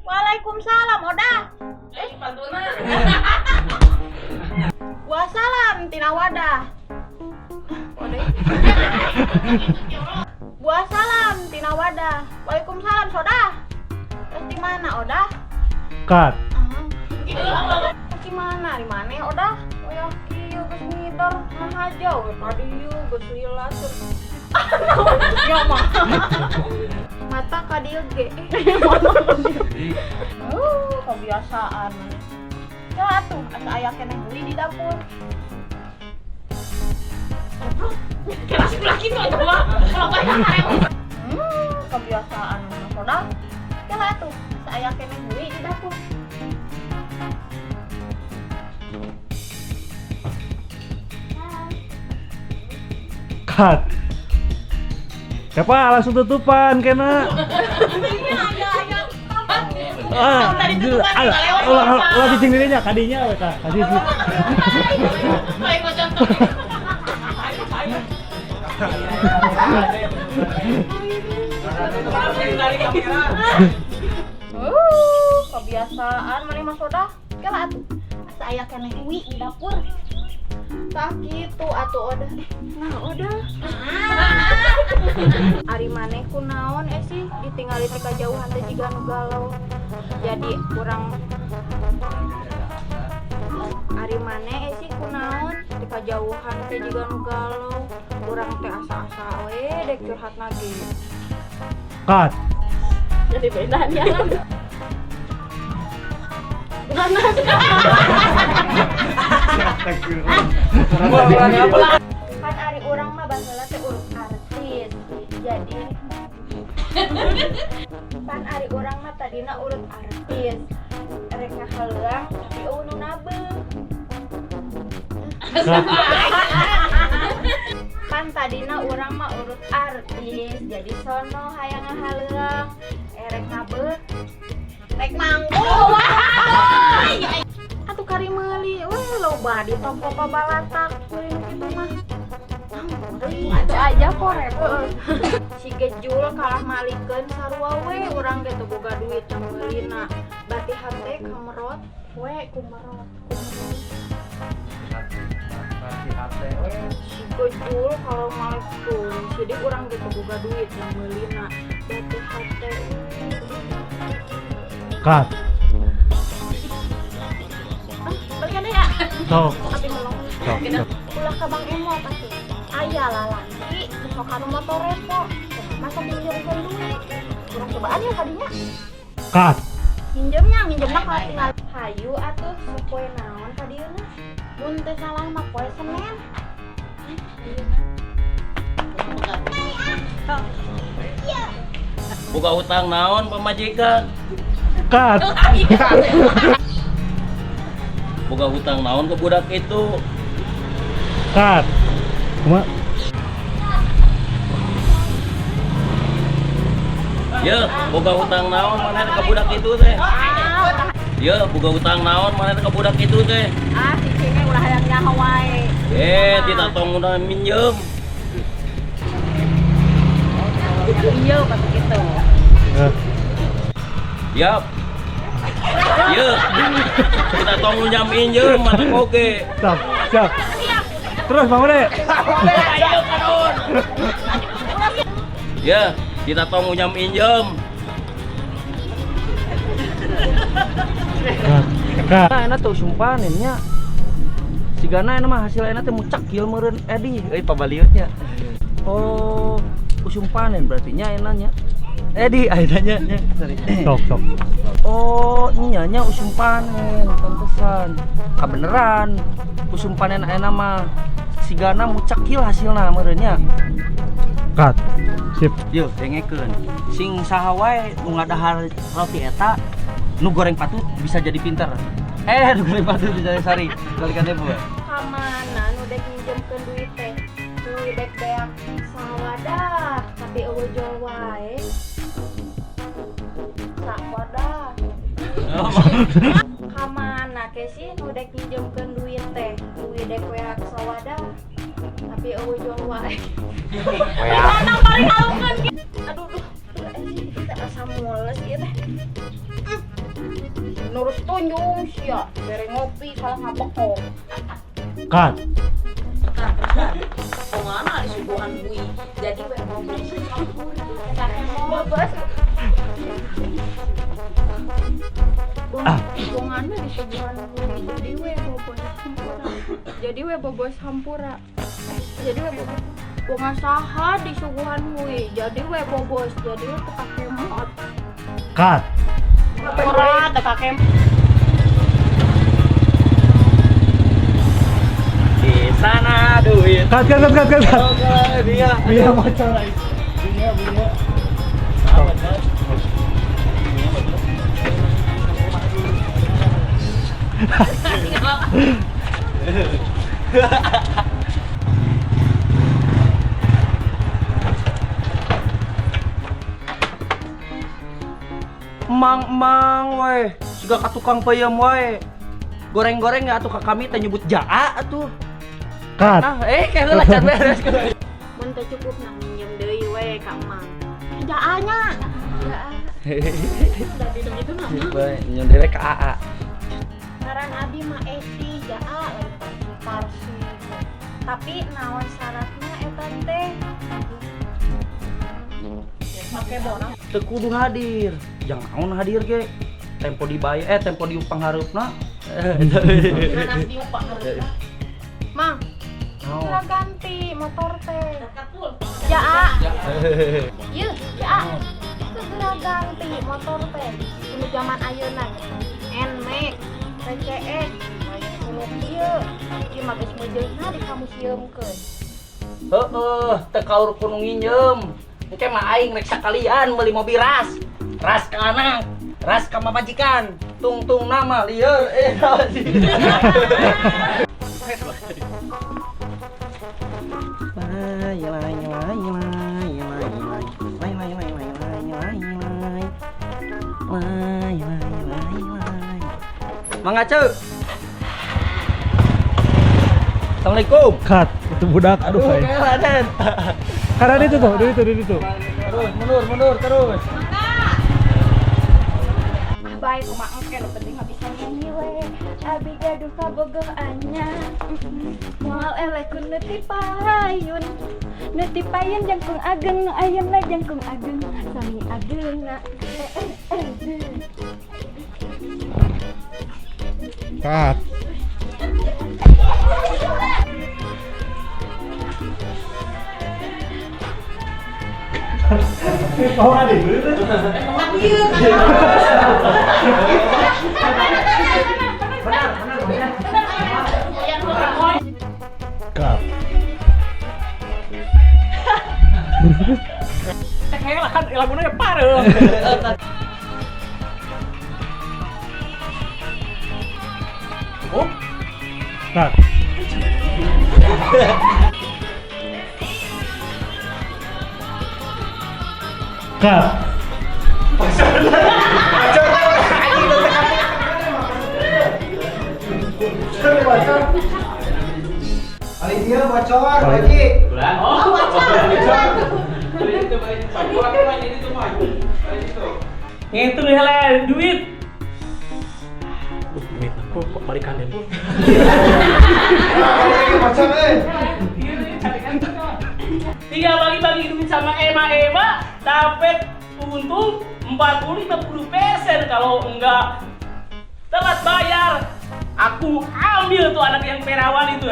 Waalaikumsalam, Oda. Pantuna. Wassalam, tina wadah. Wassalam, tina wadah. Waalaikumsalam, Soda. Terus di mana, Oda? Cut. Di mana? Di mana, Oda? Oh ya, kieu geus ngiter, nah aja we tadi ieu geus lilat. Ya mah. Mata ka dieu ge. Kebiasaan. Ya atuh, asa aya keneh beli di dapur. Kelas sebelah gitu aja mah. Kalau kayak Kebiasaan Soda. Ya atuh, asa aya keneh beli di dapur. Cut. Siapa langsung tutupan kena. Ulah cicing dirinya kadinya we Kak. Kasih sih. baik contoh. Kebiasaan mana Mas Soda? Ya atuh, asa aya keneh beli di dapur. Tah kitu atuh Oda. Nah, Oda. Ari maneh kunaon sih ditinggali ti kajauhan teh jiga nu galau. Jadi kurang ari maneh sih kunaon ti kajauhan teh jiga nu galau. Kurang teh asa-asa we dek curhat lagi. Cut. Jadi bedanya. Kan ari urang mah baheula teh urut artis. Jadi pan ari urang mah tadina urut artis. Rek ngahalang tapi eueuh nu nabeung. Kan tadina urang mah urut artis. Jadi sono hayang ngahalang rek nabeung. Rek manggung. Atuh kari meuli, weh loba di toko pabalatak kuring kitu mah. Itu aja kok repot. Si Gejul kalah malikeun sarua we urang ge teu boga duit na meulina. Berarti hate kamerot we kumerot. Si Gejul kalau malikeun jadi urang ge teu boga duit na meulina. Berarti hate Cut. balikan deh ya. Sok. Tapi melong. Sok. Ulah ka Bang Emo pasti. Aya lalaki sokan motor repo. Masa pinjamkeun duit. Kurang cobaan ya tadinya. Cut. Minjemnya ka tinggal hayu atuh poe naon ka dieuna. Mun teh salah mah poe Senin. Buka hutang naon pamajikan? Cut. Buka hutang naon ke budak itu? Cut. Cuma Ya, buka hutang naon mana ke budak itu teh? Ya, buka hutang naon mana ke budak itu teh? Si Cine ulah hayang nyaho wae. Tidak tong udah minjem. Iya pas gitu. Yap. Ya. Kita tong udah minjem mana oke. siap. Terus Bang Ode. Ayo kanun. Ya, kita tong udah minjem. Cut. Nah, enak tuh sumpahannya. Sigana enak mah hasil enak teh mucak kieu meureun Edi, pabaliutnya. Oh, usumpanen berarti nya enaknya. Edi ayeuna nya. Sorry. Sok. Oh, nya usumpanen, pantesan. Ah beneran. Usumpanen enak mah sigana mucak kieu hasilna meureun nya. Cut. Sip. Yeuh, dengekeun. Sing saha wae nu ngadahar roti eta nu goreng patut bisa jadi pinter. Nu goreng patut bisa jadi sari. Balikan deh, Bu. Kamana nu dek minjemkeun duit teh? Duit dek beak sawadah, tapi eueuh jual wae. Sawadah. Kamana ke sih nu dek minjemkeun duit teh? Duit dek beak sawadah, tapi eueuh jual wae. Mana bari kalungkeun. Aduh, kita asa mules ieu teh. nurus tunjung sia bere ngopi salah ngabekok. Cut. Kemana di subuhan gue? Jadi we bobos campur. Bebas. Bonganna di subuhan gue. Jadi we bobos hampura. Jadi we bobos. Bongan saha di subuhan gue. Jadi we bobos. Jadi we teka kemot. Cut. Ora teka kemot. Di sana duit. Cut. Dia. Dia bocor lagi. Dia. Mang we, suka ka tukang payam we. Goreng-goreng ya atuh ka kami teh nyebut jaa atuh. Cut. Kayak heula can beres. Mun teu cukup nah minjem deui we ka Mang. Jaanya. Jaa. Udah minum itu nama. Bae, nyondewe ka AA. Ngaran abi mah Esti Jaa lain Parsi. Tapi naon syaratnya eta teh? Make borang. Teu kudu hadir. Jangan naon hadir ge. Tempo dibayar tempo diupang hareupna. Mana diupah harus. Mang, Naon? segera ganti motor teh. Kapul. Jaa. Ieu, Jaa. Segera ganti motor teh. Ini zaman ayeuna. Nmax, PCX, kulit ieu. Ieu mah geus meujeuhna di ka museumkeun. Heeh, teu kaur kudu nginjem. Engke mah aing rek sakalian meuli mobil ras. Ras ka anak, ras ka majikan. Tung nama lieur Mang Aceu. Assalamualaikum. Cut. Itu budak. Aduh, Aduh, saya. kayak Raden. Karena itu tuh, di situ. Terus mundur terus. Baik kumaha engke nu penting mah bisa nyanyi we. Abi gaduh kabogoh anyar. Moal elekun neuti payun jangkung ageng nu ayeuna jangkung ageng sami ageuna. Cut. Oh, adik. Cut. Kayak lah lagunya parah. Oh, Cut. Cut. Alicia bocor lagi. Itu nih lah duit. Duit aku kok balikan deh. Bocor Tiga bagi-bagi duit sama Ema dapat untung 40-50%. Kalau enggak telat bayar, aku ambil tuh anak yang perawan itu.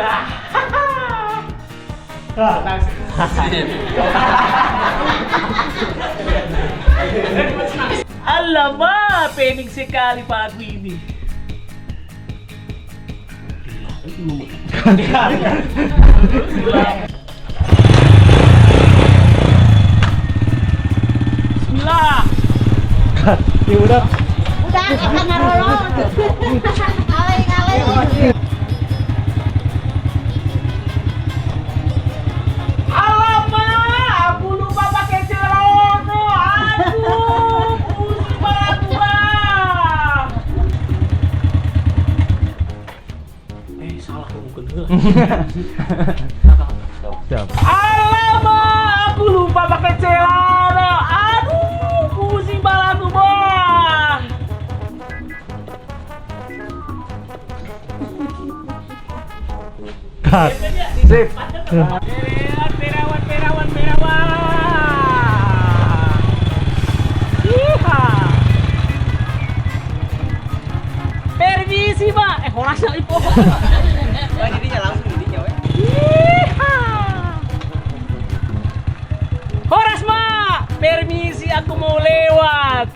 Alamak, pening sekali pagi ini. Bismillah. Cut. Ya udah. Udah kita ngarolong. Alay. Alamak, aku lupa pakai celana. Aduh, pusing banget gua. Salah aku mungkin heula. Siap. Alamak, aku lupa pakai celana. Aduh, pusing banget gua. Cut. Sip. Perawan. Iha. Permisi, Pak. Horas yang ipo. Jadinya langsung jadinya we. Iha. Horas, Mak. Permisi, aku mau lewat.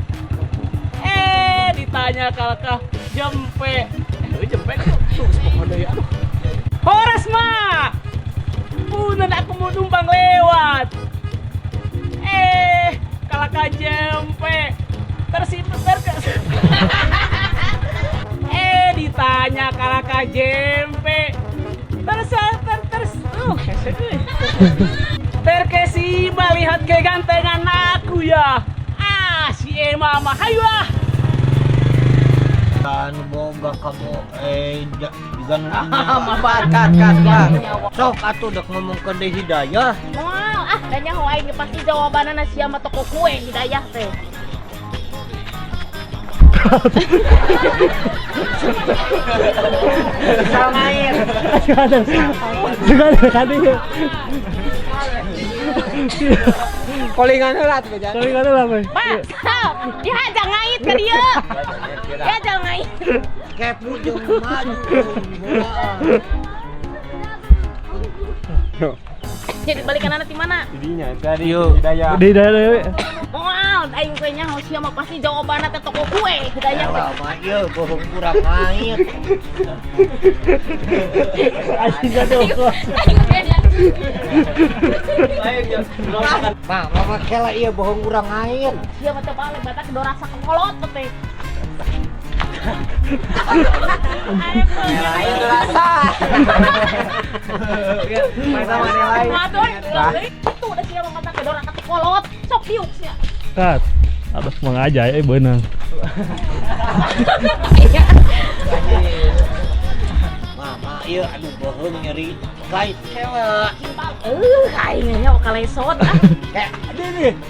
Ditanya kakak jempe. Jempe terus pokoknya ya. Horas, Mak. Punten aku mau numpang lewat. Kakak jempe. Ditanya kakak jempe. Terkesima lihat kegantengan aku ya. Si Ema mah hayu ah. Kan boga kamu jangan Mabarkan. sok atuh dek ngomong ke Deh Hidayah. Moal danya hoe aing pasti jawabanana sia mah toko kue Hidayah teh. Sangair. Sekarang kadinya. Kolingan heula tuh Jan. Kali kata lah, Boy. Pak, dihajar ngait ke dia. Dihajar ngait. Kepu jeung maju. Jadi balikan anak di mana? Didinya tadi Hidayah. Di daerah. Moal aing teh nya sia mah pasti jawabanna teh toko kue Hidayah teh. Lah mah ieu bohong kurang ngait. Anjing ada. Mama kela ieu bohong kurang ngait. Sia mah teh balik batak dorasa kekolot teh. Itu udah sia mah batak dorasa kekolot. Sok diuk sia. Cut. Aduh, mengaja beunang. Mama ieu aduh bohong nyeri kait kela. Aingnya kalesot ah.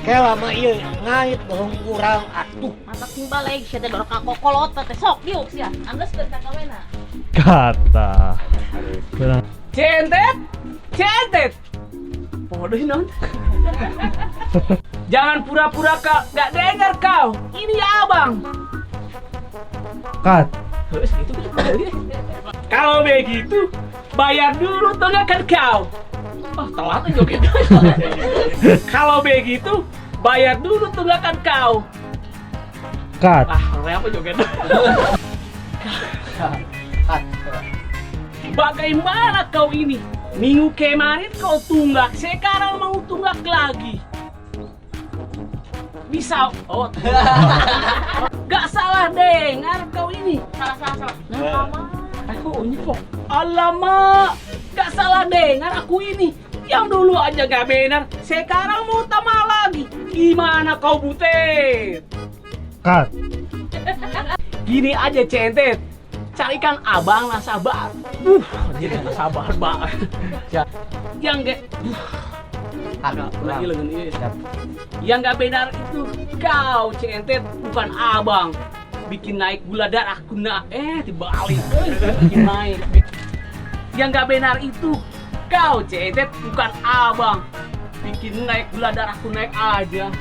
Kela mah ieu ngait bohong kurang atuh. Matak timbal lagi sia teh doraka kokolot teh sok diuk sia. Anggeus keur kakawena. Kata. Beunang. Centet. Bodoh non. Jangan pura-pura kau gak dengar kau. Ini abang. Cut. Kalau begitu, bayar dulu tunggakan kau. Oh, telat joget. Kalau begitu, bayar dulu tunggakan kau. Cut. Apa joget? Bagaimana kau ini? Minggu kemarin kau tunggak, sekarang mau tunggak lagi. Bisa, gak salah dengar kau ini. Salah. Aku nyepok. Alamak, gak salah dengar aku ini. Yang dulu aja gak benar, sekarang mau tamal lagi. Gimana kau butet? Cut. Gini aja Centet, carikan abang nasabah. Jadi nasabah banget. Yang gak agak lagi lengan ini. Yang gak benar itu kau Centet, bukan abang. Bikin naik gula darahku dibalik. Bikin naik. Yang gak benar itu kau Centet, bukan abang. Bikin naik gula darahku naik aja.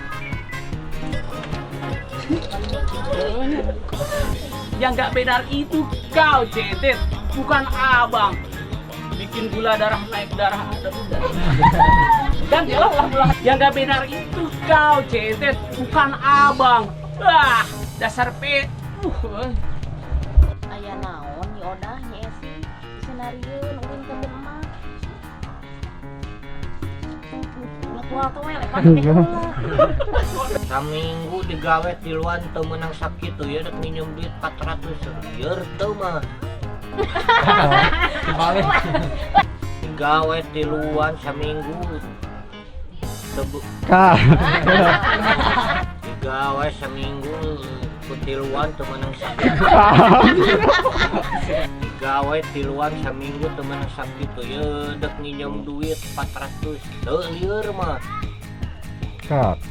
Yang gak benar itu kau Centet, bukan abang. Bikin gula darah naik darah ada udah. Dan lah. Yang gak benar itu kau Centet, bukan abang. Wah, dasar pet. Aya naon Nyi Odah Nyi Esi senarieun ulin ke emak. Ulah tuh lepas teh. Saminggu digawe tiluan teu meunang sakitu ya dek minjem duit 400 lieur teu mah. Dibalik. Digawe tiluan saminggu. Digawe saminggu tiluan teu meunang sakitu. Digawe tiluan saminggu teu meunang sakitu ya dek minjem duit 400 teu lieur mah. Cut.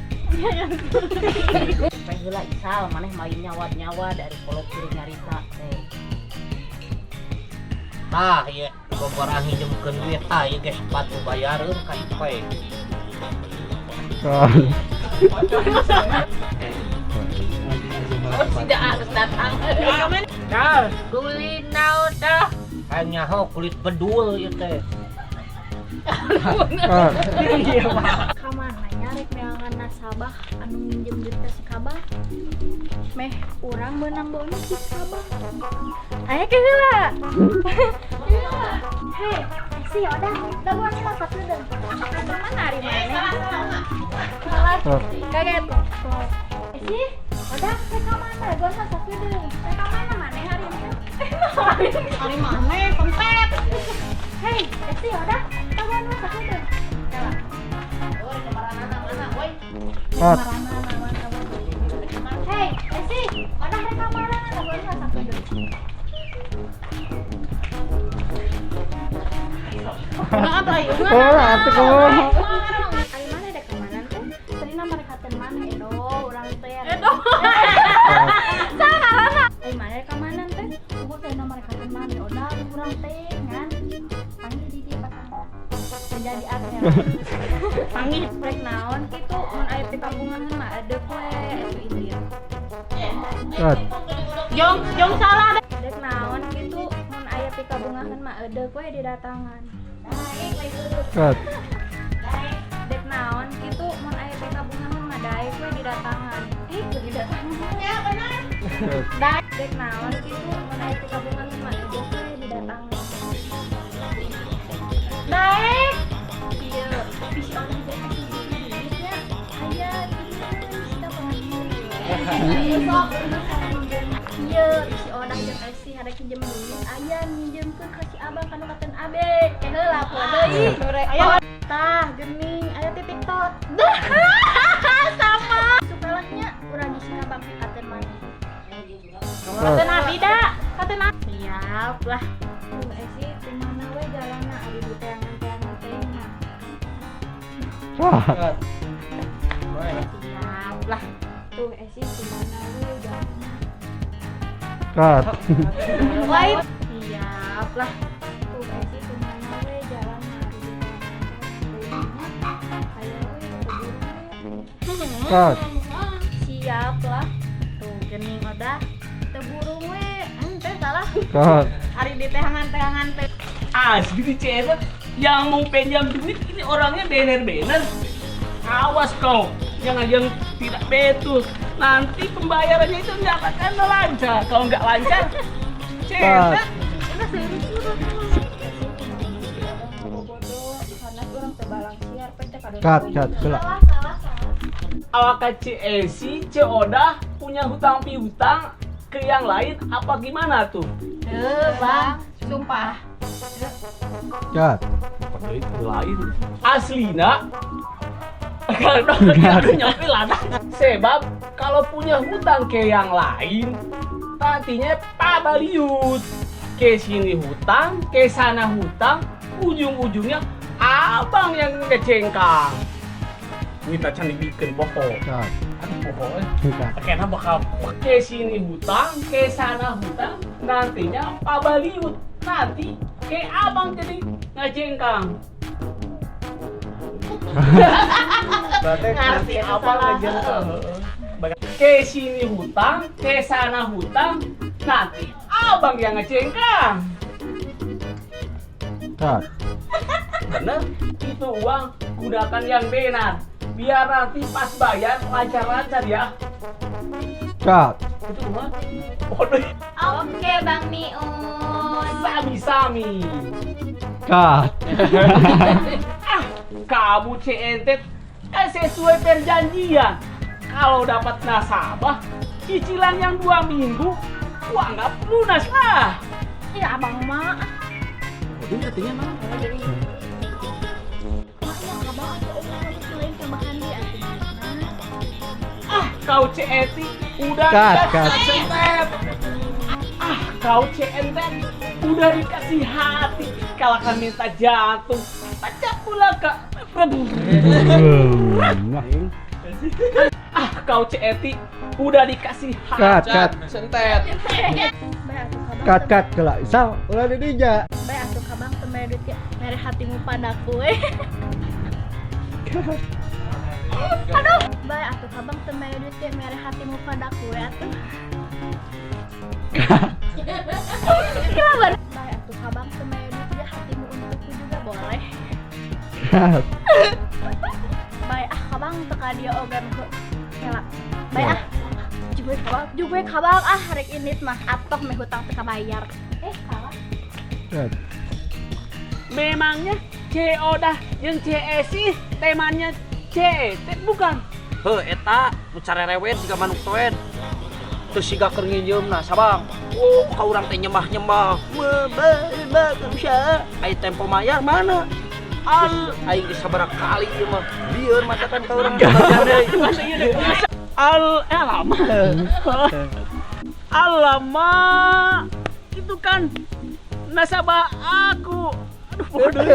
Heula isal maneh main nyawa dari kolot kiri nyarita teh. Tah ieu orang nginjemkeun duit ieu ge sepatu bayareun ka ipe. Kat. Tidak harus datang. Kal, Kulit naon dah. hayang nyaho kulit bedul ieu teh. Kat. Kamana nyarek neangan nasabah anu minjem duit ka si Kabah. Meh urang meunang bonus si Kabah. Aya ke heula. Hei, si Oda, da gua mah satu deung. Mana ari mana? Kat. Kaget. Si Oda, ka mana? Gua mah satu deung. Ka mana maneh hari ini? Hari mana? Kempet. Hei, si Oda, da gua mah satu deung. Kat. Hei, Esi, mana mereka mana? Ada gue nggak satu dulu. Kenapa ayo? Atuh kamu. Ayo mana dek kemana tuh? Tadi nama mereka mana? Edo, orang teh. Edo. Salah. Ayo mana dek kemana teh? Tunggu teh nama mereka mana? Udah, orang teh kan. Panggil di dia pasang. Menjadi akhir. Panggil break naon gitu. Mun aya di kampungan mah ada kue itu India. Kat. Jong salah deh. Dek naon gitu mun aya di kabungahan mah ada kue didatangan. Kat. Dek naon gitu mun aya di kabungahan mah dae kue didatangan. Didatangan. Ya benar. Kat. Dek naon gitu mun aya di kabungahan mah ada kue didatangan. Naik. Iya, bisa orang dek duitnya. Aya kita iya, si Odah jeung Esi ada pinjem duit, aya minjemkeun ka si Abang kana katen Abe. Heula poe deui. Aya tah geuning aya ti TikTok. Sama. Supelaknya urang isi Abang katen mana? Katen Abi da, katen Abi. Siap lah. Tuh Esi kumaha we jalanna ari di teangan-teangan teh mah. Kat. Siap lah. Tuh Esi kumaha we jalanna. Kat. Wait, siap lah. Tuh Esi kemana we jalan hari ini. Kat. Siap lah. Tuh gening Odah. Teburung we. Teh salah. Kat. Hari di tehangan teh. Asli di cewek yang mau pinjam duit ini orangnya bener-bener. Awas kau, jangan yang tidak betul. Nanti pembayarannya itu nggak akan lancar. Kalau nggak lancar, cewek. Karena serius karena orang tebalang siar pecah kado. Kat. Kat. Gelak. Salah. Apakah Esi, Odah punya hutang piutang ke yang lain apa gimana tuh? Bang, sumpah. Kat. Pakai itu lain. Aslina kalau aku nyampe lah. Sebab kalau punya hutang ke yang lain nantinya pabaliut. Ke sini hutang, ke sana hutang, ujung-ujungnya abang yang ngecengkang. Kita cari bikin bohong. Kat. Aduh bohong. Kat. Karena bakal ke sini hutang, ke sana hutang, nantinya pabaliut. Nanti ke abang jadi ngecengkang. Ngerti apa ngejengkang? Ke sini hutang, ke sana hutang, nanti abang yang ngecengkang. Kat. Bener? Itu uang gunakan yang benar. Biar nanti pas bayar lancar-lancar ya. Kat. Itu uang. Waduh, Oke Bang Miun. sami-sami. Kat. Kamu CNT kan sesuai perjanjian. Kalau dapat nasabah, cicilan yang 2 minggu, uang nggak lunas lah. Ya abang mah. Jadi artinya mah. Kau CNT udah Kat, dikasih kat. sentet. Kau CNT udah dikasih hati. Kalau kan minta jantung, pecah pula kak. Kau CNT udah dikasih Kat. hajat Kat. sentet. Kat. Kat. Gelak. Sal. Ulah di dija. Bae atuh kabang temedut ya mere hatimu padaku aduh bae atuh kabang temedut ya mere hatimu padaku atuh kenapa bae atuh kabang temedut ya hatimu untukku juga boleh Kat. bae kabang teka dia ogan ke kela bae juga kabang rek init mah atoh meh hutang teka bayar kabang Kat. Memangnya Odah yang Esi temannya CE bukan? Eta nu carerewet siga manuk toen. Terus siga keur nginjeumna sabang. Ka urang teh nyembah-nyembah. Mbah bisa. Ai tempo mayar mana? Ai geus sabaraha kali ieu mah. Bieur macakan ka urang deui. Alamak. Itu kan nasabah aku. Aduh bodoh.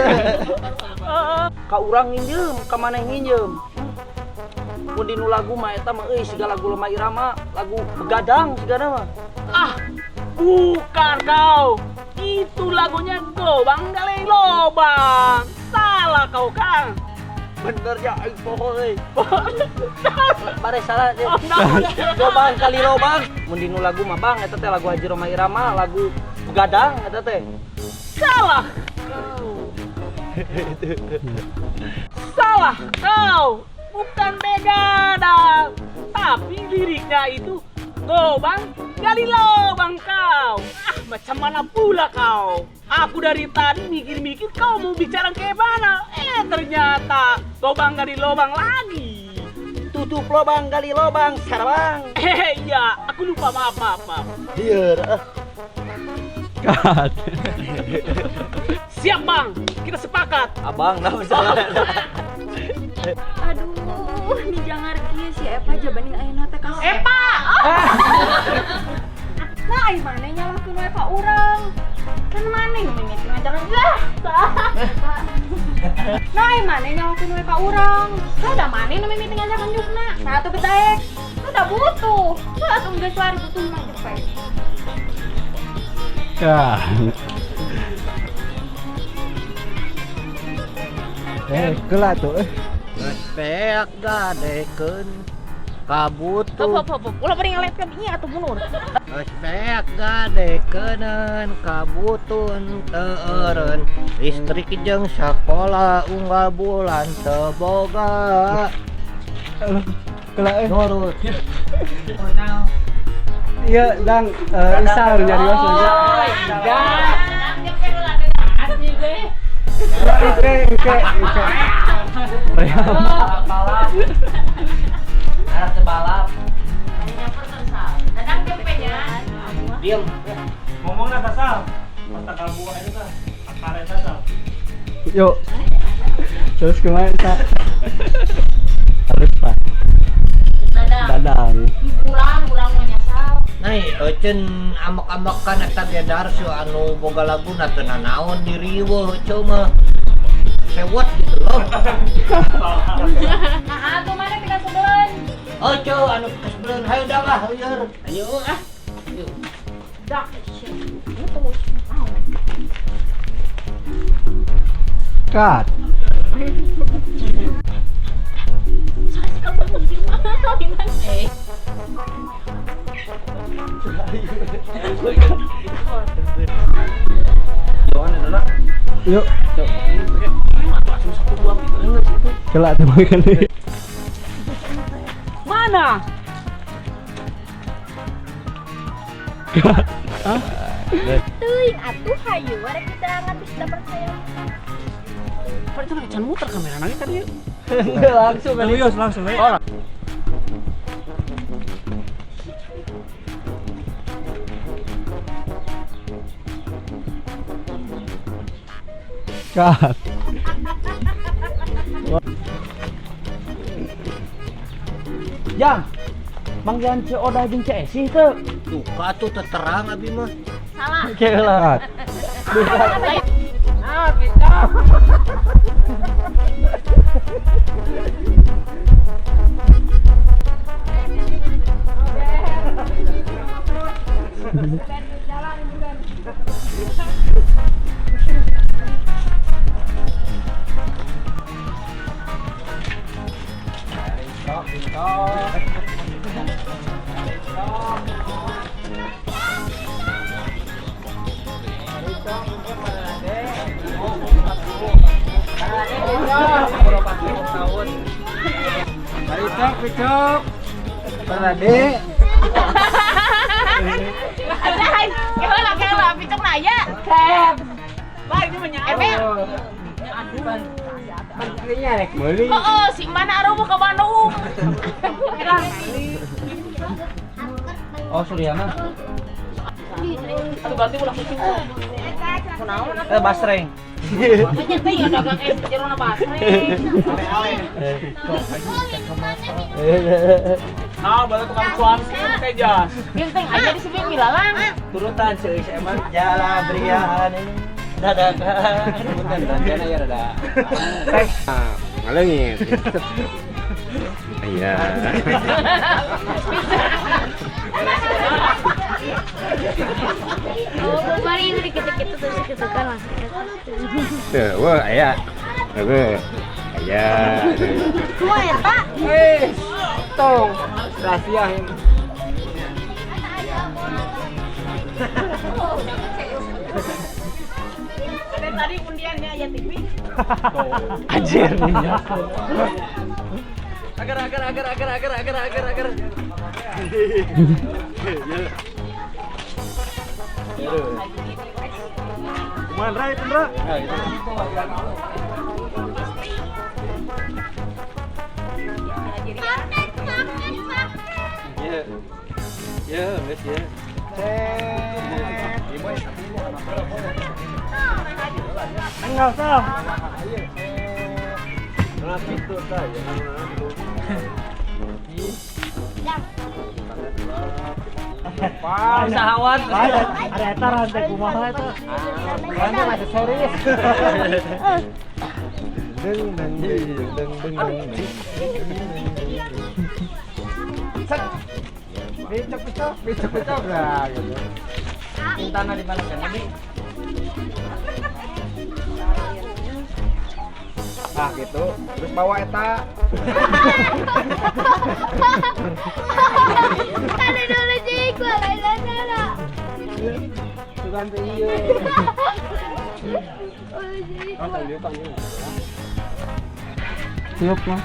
Ka urang nginjeum, ka maneh nginjeum. Mun dinu lagu mah eta mah euy siga lagu Lemah Irama, lagu begadang sigana mah. Bukan kau. Itu lagunya Gobang Galeng Lobang. Salah kau, Kang. Bener ya aing poho euy. Bare salah deh. Gobang kali lobang. Mun dinu lagu mah Bang eta teh lagu Haji Lemah Irama, lagu begadang eta teh. Salah kau. Salah kau. Bukan begadang. Tapi liriknya itu Gobang gali lobang kau. Macam mana pula kau? Aku dari tadi mikir-mikir kau mau bicara kayak mana. Ternyata Gobang gali lobang lagi. Tutup lobang gali lobang sarabang. Iya, aku lupa, maaf. Bieur Kat. Siap Bang, kita sepakat. Abang nah salah. aduh ini jangan kieu si Epa jabaning ayeuna teh ka Epa! nah ai maneh nyalahkeun we ka urang kan maneh nu mimiti ngajaran lah nah ai maneh nyalahkeun we ka urang da maneh nu mimiti ngajaran jukna nah atuh getaek da butuh atuh geus lari butuh mah jepek Kat. Kelak tuh. Respek gadekeun kabutuh. hop ulah bari ngaletkeun ieu atuh mundur Respek gadekeuneun kabutun teu eureun. Listrik jeung sakola unggal bulan teu boga. Kelak Nurut. Iya, Dang. Isa harus nyari was aja. Engke. Balap. Arah sebalap. Dadang jempenya Diam. Ngomongna kasal. Mata kalbu aja tah. Akareta tah. Yuk. Terus kemana, Kak? Harus, Pak. Dadang. urang mah nyasal Nai, euceun amek-amekan eta ge Darsu anu boga laguna teu nanaon diriweuh ceu mah sewot gitu loh. nah atuh mana pika sebeleun Oh ceu anu kesebeleun hayu dah lah heueur. Ayo ah. Yuk. dak itu Kat. Yuk. Kelak tuh makan nih. Mana? Kat. teuing atuh hayu rek kita ngabis da percaya Pak itu can muter kamera nangis tadi. Langsung kali. Langsung. Oh. Kat. Jang. Manggian ce Odah jeung ce Esi teu. Tuh atuh teu terang abi mah. salah Kelak. Picok. Parade. Ada, kela picok naya. Kem. Lah ini menyala. Menterinya rek meuli. Oh, si mana aruh ke Bandung. Oh, Suryana. Atau ganti ulah kucing. Basreng. Banyak teh ya dagang jerona basreng. Nah, balik tukang cuan sih kayak jas. Genteng aja di sini milalang. Turutan seueus emang jalan berian dadakan. Bukan rencana ya dada. Ngalengit. Iya. Oh, kemarin ini dikit-dikit terus kita kan mas. Tuh, wah aya. Tuh. Aya. Semua ya pak? Tong rahasia yang Tadi undiannya ya TV. anjir nih. Agar. Kumaha Ra itu Ra? Ya, geus ya. Enggak usah. Sahawan. Ada eta rantai kumaha eta? Rantai masih serius. Picok lah gitu. Cintana di mana kan ini? Nah gitu, terus bawa eta. Ada dulu sih gua lain-lain. Bukan teh ieu. Oh, Siap lah.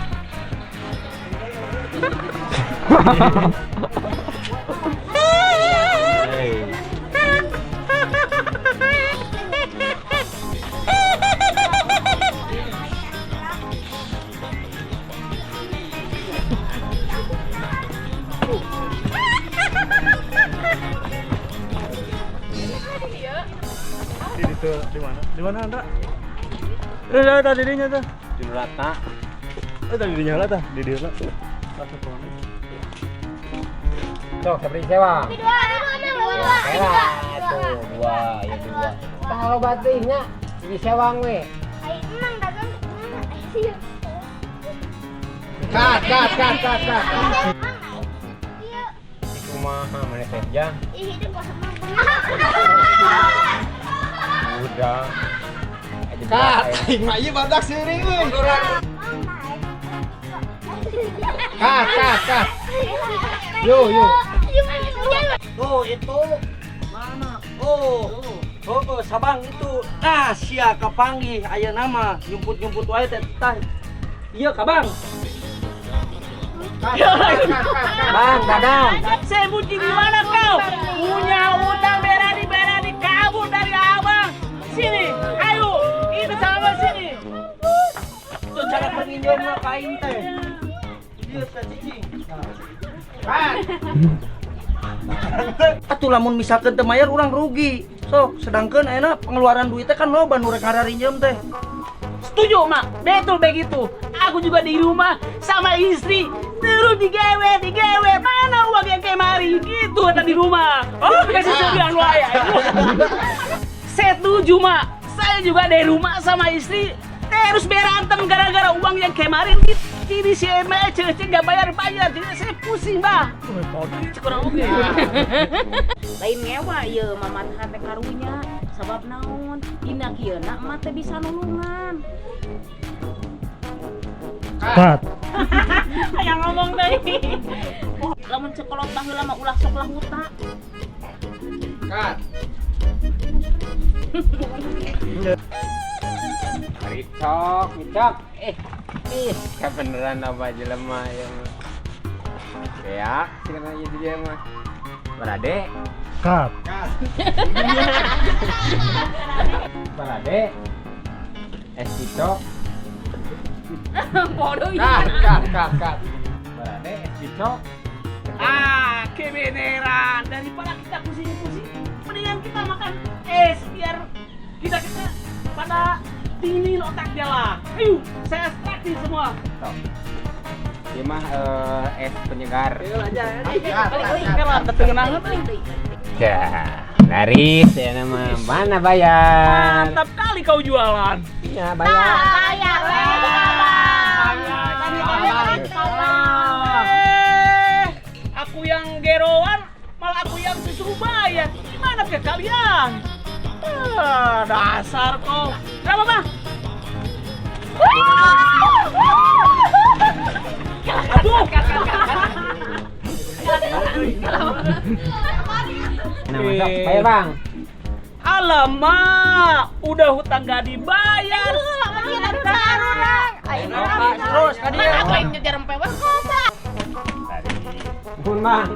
Di mana? Di mana Anda? Tadi dinya tuh. Di Ratna. Tadi dinya lah tah, di dia lah. Tuh, seperti sewa. dua. Sewa. Tuh, dua, ya dua. Kalau batiknya di sewang we. Emang dagang. Kat. Iya. Kumaha mana teh jang? Ih, itu kok sama. Udah. Kat, aing mah ieu badak seuring euy. Kat. Yo. Oh, itu mana? Oh, Sabang itu. Nah, sia kapanggih aya nama nyumput wae teh tah. Iya, Kabang. Bang, Dadang. Sembunyi di mana kau? Punya utang berani kabur dari abang. Sini, ayo, ini sama sini. Itu cara penginjamnya kain teh. Dia cacing. Atuh lamun misalkan teu mayar urang rugi. Sok, sedangkan enak pengeluaran duitnya kan loba nu rek ngarinjem teh. Setuju, Mak. Betul begitu. Aku juga di rumah sama istri. Terus digewe. Mana uang yang kemari? Gitu ada di rumah. Oh, kasih sebilang wae. Setuju, Mak. Saya juga di rumah sama istri. Terus berantem gara-gara uang yang kemarin. Jadi si Eme cece gak bayar. Jadi saya pusing, Mbak. Kurang oke. Lain ngewa ieu mamat hate karunya sabab naon? Dina kieuna emak teh bisa nulungan. Kat. Yang ngomong deh. Lamun sekolot baheula mah ulah sok lah huta. Kat. Cok. Kebeneran apa jelema ya mah. Ya, cenah ieu dia mah. Barade. Kat. Barade. Es cicok. Bodoh Kak. Barade es cicok. Ah, kebeneran. Daripada kita pusing-pusing, mendingan kita makan es biar kita pada dingin otaknya lah. Ayo, saya traktir semua. Dia mah es penyegar. Kalau terkenal Ya, laris ya nama. Mana bayar? mantap kali kau jualan. Ya, bayar. bayar Aku yang gerowan, malah aku yang disuruh bayar. Gimana ke kalian? Dasar kau. Berapa bang? Aduh. Nah, masuk bayar, Bang. Alamak, udah hutang gak dibayar. Terus kan dia. apa yang ngejar empewah Pun, Bang.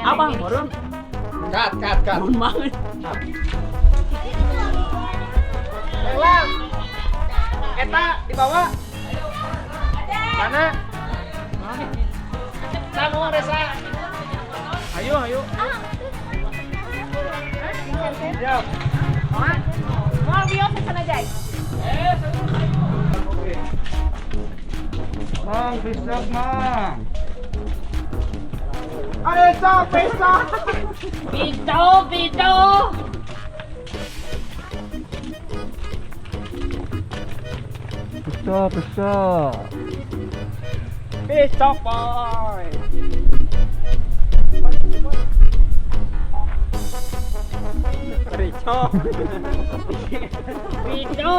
Abang, Borun. Kat. Borun banget. Bang. Eta dibawa. Mana? Sangu Resa. Ayo. mau bios sana jay Mang, pisang, Mang. Pito Pisang. Besok, boy. Pito